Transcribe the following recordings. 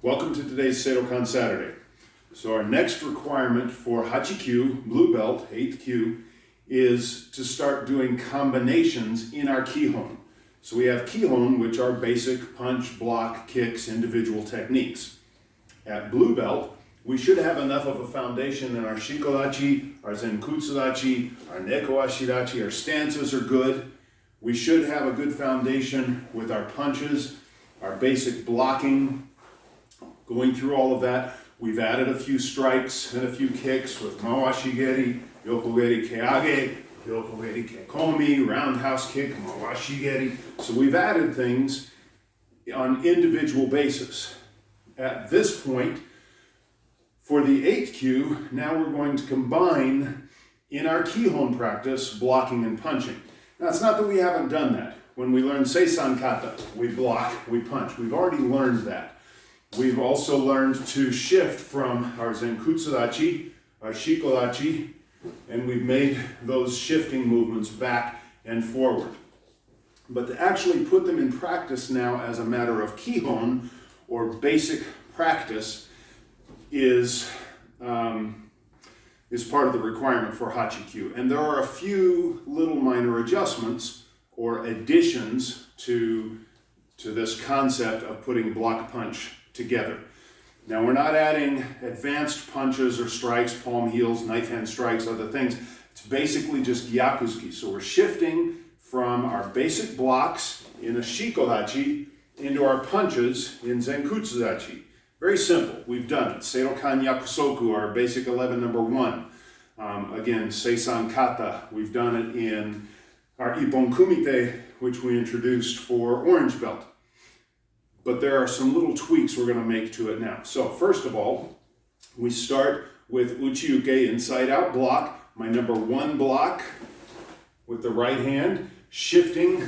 Welcome to today's Seidokan Saturday. So our next requirement for Hachikyu, blue belt, 8th kyu, is to start doing combinations in our kihon. So we have kihon, which are basic punch, block, kicks, individual techniques. At blue belt, we should have enough of a foundation in our shiko dachi, our zenkutsu dachi, our neko ashi dachi, our stances are good. We should have a good foundation with our punches, our basic blocking. Going through all of that, we've added a few strikes and a few kicks with mawashigeri, yokogeri keage, yokogeri kekomi, roundhouse kick, mawashigeri. So we've added things on individual basis. At this point, for the 8th kyu, now we're going to combine in our kihon practice blocking and punching. Now it's not that we haven't done that. When we learn Seidokan Saturday, we block, we punch. We've already learned that. We've also learned to shift from our zenkutsu dachi, our shiko dachi, and we've made those shifting movements back and forward. But to actually put them in practice now as a matter of kihon, or basic practice, is part of the requirement for Hachikyu. And there are a few little minor adjustments or additions to this concept of putting block punch together. Now we're not adding advanced punches or strikes, palm heels, knife hand strikes, other things. It's basically just gyakuzuki. So we're shifting from our basic blocks in a shiko dachi into our punches in zenkutsu dachi. Very simple. We've done it. Seidokan yakusoku, our basic 11 number 1. Again, seisan kata. We've done it in our ippon kumite, which we introduced for orange belt. But there are some little tweaks we're going to make to it now. So first of all, we start with uchiuke, inside out block, my number 1 block with the right hand, shifting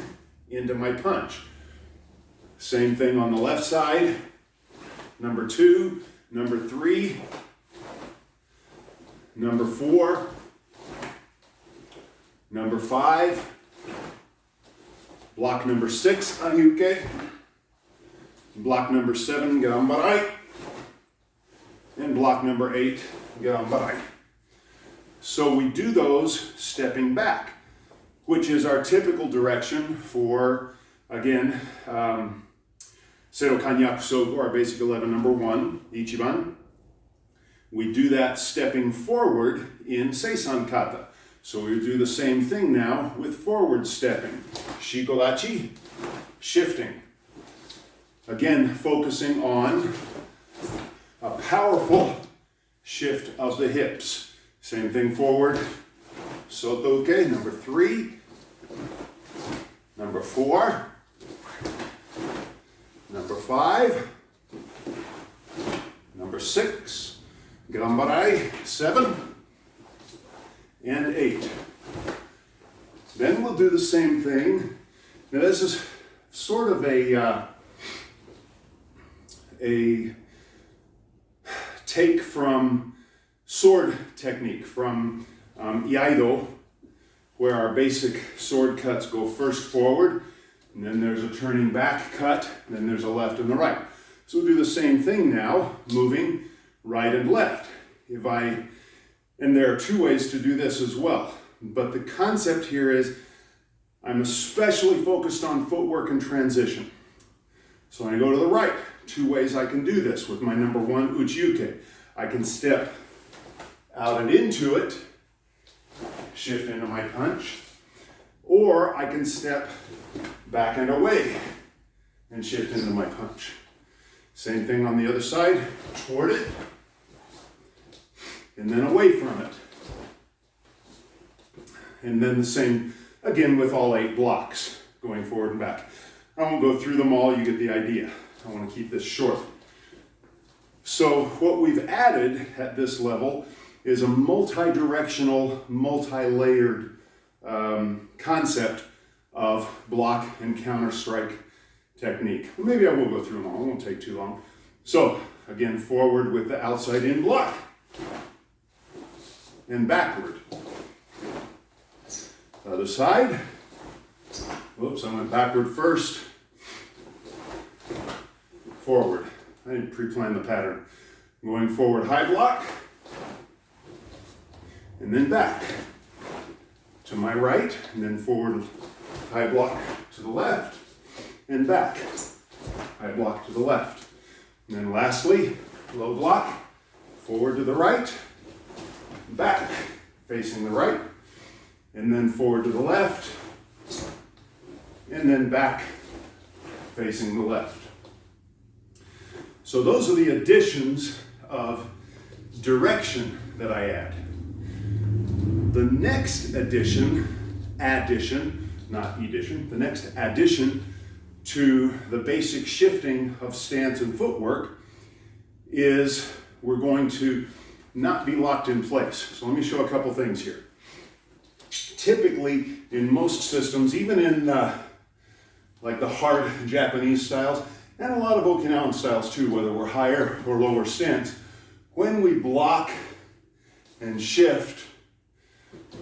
into my punch. Same thing on the left side, number 2, number 3, number 4, number 5, block number 6, anyuke, block number 7, gerambarai, and block number 8, gerambarai. So we do those stepping back, which is our typical direction for, again, Seidokan yakusoku, our basic 11 number 1, ichiban. We do that stepping forward in seisan kata. So we do the same thing now with forward stepping. Shiko dachi, shifting. Again, focusing on a powerful shift of the hips. Same thing forward. Sotoke, number 3, number 4, number 5, number 6, gerambarai, 7, and 8. Then we'll do the same thing. Now this is sort of a take from sword technique, from iaido, where our basic sword cuts go first forward, and then there's a turning back cut, and then there's a left and the right. So we'll do the same thing now, moving right and left. And there are 2 ways to do this as well. But the concept here is I'm especially focused on footwork and transition. So when I go to the right, 2 ways I can do this with my number 1 uchiuke. I can step out and into it, shift into my punch, or I can step back and away and shift into my punch. Same thing on the other side, toward it, and then away from it. And then the same, again, with all 8 blocks, going forward and back. I won't go through them all, you get the idea. I want to keep this short. So what we've added at this level is a multi-directional, multi-layered concept of block and counter strike technique. Maybe I will go through them all, it won't take too long. So again, forward with the outside in block and backward. Other side. Whoops, I went backward first. Forward. I didn't pre-plan the pattern. Going forward, high block, and then back to my right, and then forward, high block to the left, and back, high block to the left. And then lastly, low block, forward to the right, back, facing the right, and then forward to the left, and then back, facing the left. So those are the additions of direction that I add. The next addition, not edition, the next addition to the basic shifting of stance and footwork is we're going to not be locked in place. So let me show a couple things here. Typically, in most systems, even in like the hard Japanese styles, and a lot of Okinawan styles too, whether we're higher or lower stance, when we block and shift,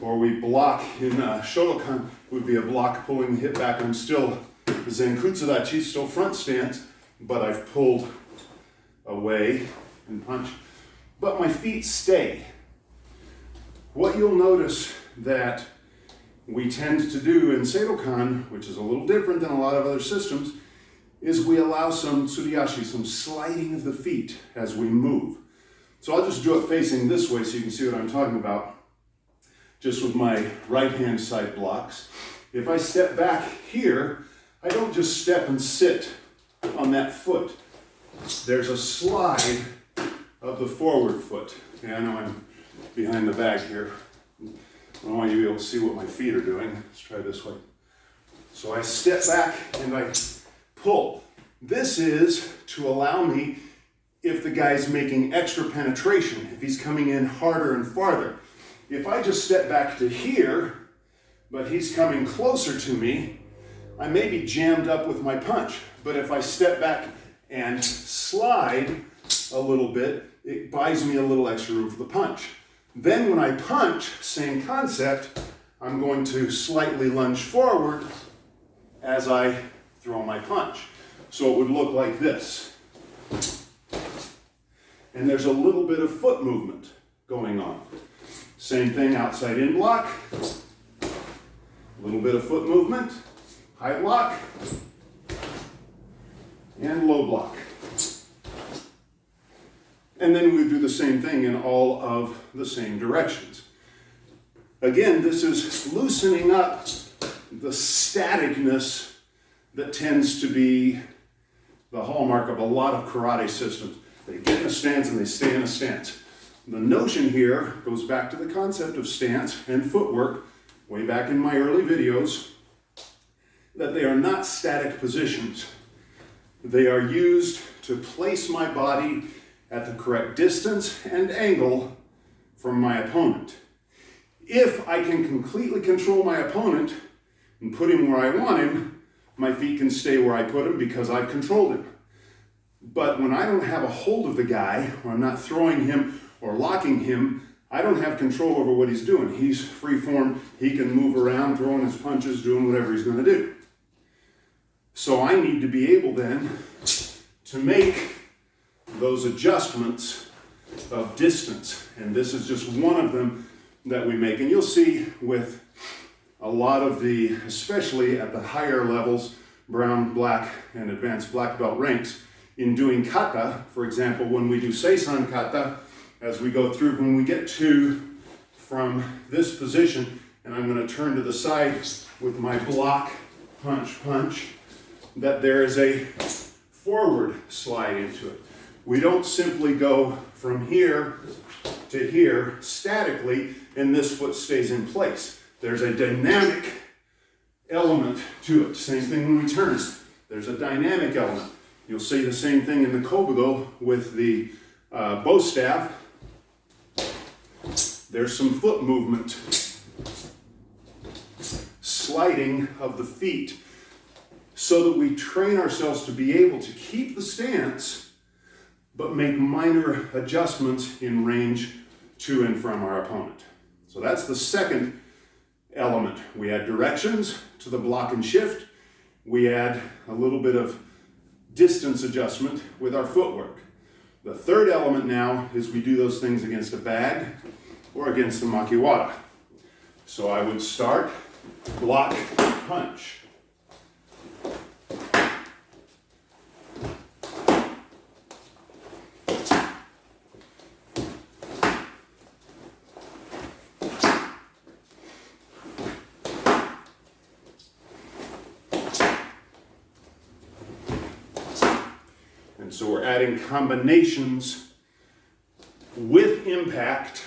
or we block in Shotokan, would be a block pulling the hip back. I'm still zenkutsu dachi, still front stance, but I've pulled away and punch. But my feet stay. What you'll notice that we tend to do in Seidokan, which is a little different than a lot of other systems, is we allow some tsuriashi, some sliding of the feet as we move. So I'll just do it facing this way so you can see what I'm talking about, just with my right hand side blocks. If I step back here, I don't just step and sit on that foot. There's a slide of the forward foot. Okay, I know I'm behind the bag here. I want you to be able to see what my feet are doing. Let's try this way. So I step back and I pull. This is to allow me, if the guy's making extra penetration, if he's coming in harder and farther. If I just step back to here, but he's coming closer to me, I may be jammed up with my punch. But if I step back and slide a little bit, it buys me a little extra room for the punch. Then when I punch, same concept, I'm going to slightly lunge forward as I throw my punch. So it would look like this. And there's a little bit of foot movement going on. Same thing outside in block. A little bit of foot movement. High block. And low block. And then we do the same thing in all of the same directions. Again, this is loosening up the staticness that tends to be the hallmark of a lot of karate systems. They get in a stance and they stay in a stance. The notion here goes back to the concept of stance and footwork, way back in my early videos, that they are not static positions. They are used to place my body at the correct distance and angle from my opponent. If I can completely control my opponent and put him where I want him, my feet can stay where I put him because I've controlled him. But when I don't have a hold of the guy, or I'm not throwing him or locking him, I don't have control over what he's doing. He's free form, he can move around, throwing his punches, doing whatever he's gonna do. So I need to be able then to make those adjustments of distance. And this is just one of them that we make. And you'll see with a lot of the, especially at the higher levels, brown, black, and advanced black belt ranks, in doing kata, for example, when we do seisan kata, as we go through, when we get to from this position, and I'm going to turn to the side with my block, punch, punch, that there is a forward slide into it. We don't simply go from here to here statically and this foot stays in place. There's a dynamic element to it. Same thing when we turn. There's a dynamic element. You'll see the same thing in the kobudo with the bow staff. There's some foot movement. Sliding of the feet so that we train ourselves to be able to keep the stance but make minor adjustments in range to and from our opponent. So that's the second element. We add directions to the block and shift. We add a little bit of distance adjustment with our footwork. The third element now is we do those things against a bag or against the makiwara. So I would start, block, punch. And so we're adding combinations with impact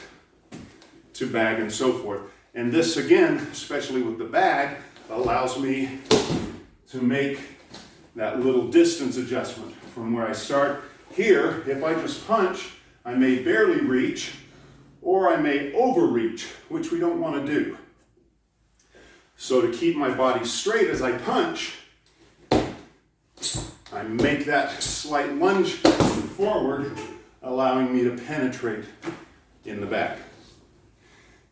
to bag and so forth. And this again, especially with the bag, allows me to make that little distance adjustment from where I start. Here, if I just punch, I may barely reach or I may overreach, which we don't want to do. So to keep my body straight as I punch, I make that slight lunge forward, allowing me to penetrate in the bag.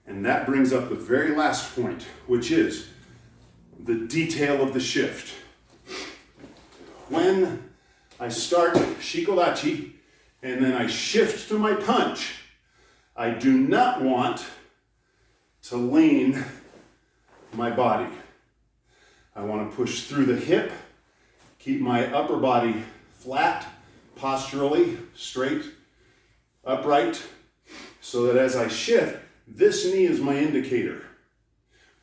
And that brings up the very last point, which is the detail of the shift. When I start shiko dachi and then I shift to my punch, I do not want to lean my body. I want to push through the hip, keep my upper body flat, posturally, straight, upright, so that as I shift, this knee is my indicator.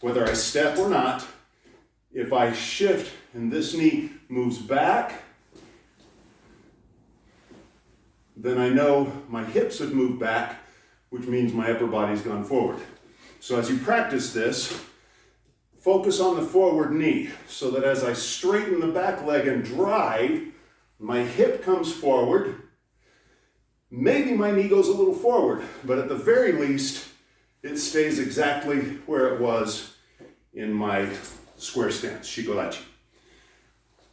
Whether I step or not, if I shift and this knee moves back, then I know my hips have moved back, which means my upper body's gone forward. So as you practice this, focus on the forward knee so that as I straighten the back leg and drive, my hip comes forward. Maybe my knee goes a little forward, but at the very least, it stays exactly where it was in my square stance, shiko dachi.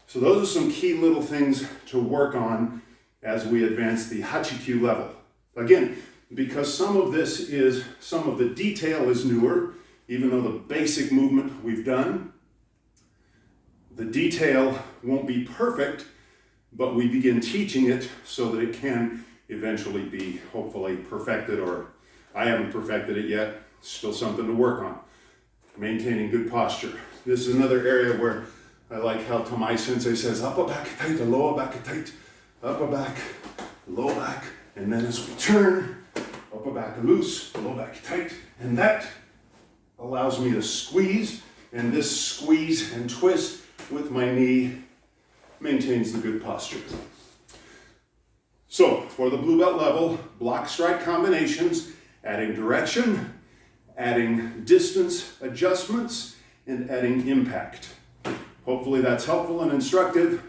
So those are some key little things to work on as we advance the hachikyu level. Again, because some of the detail is newer, even though the basic movement we've done, the detail won't be perfect, but we begin teaching it so that it can eventually be hopefully perfected, or I haven't perfected it yet, still something to work on. Maintaining good posture. This is another area where I like how Tamai Sensei says, upper back tight, lower back tight, upper back, lower back, and then as we turn, upper back loose, lower back tight, and that allows me to squeeze, and this squeeze and twist with my knee maintains the good posture. So, for the blue belt level, block strike combinations, adding direction, adding distance adjustments, and adding impact. Hopefully that's helpful and instructive.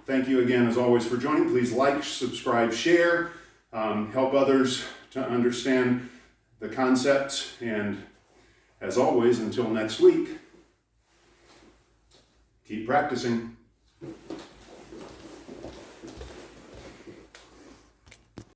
Thank you again, as always, for joining. Please like, subscribe, share, help others to understand the concepts, and as always, until next week, keep practicing.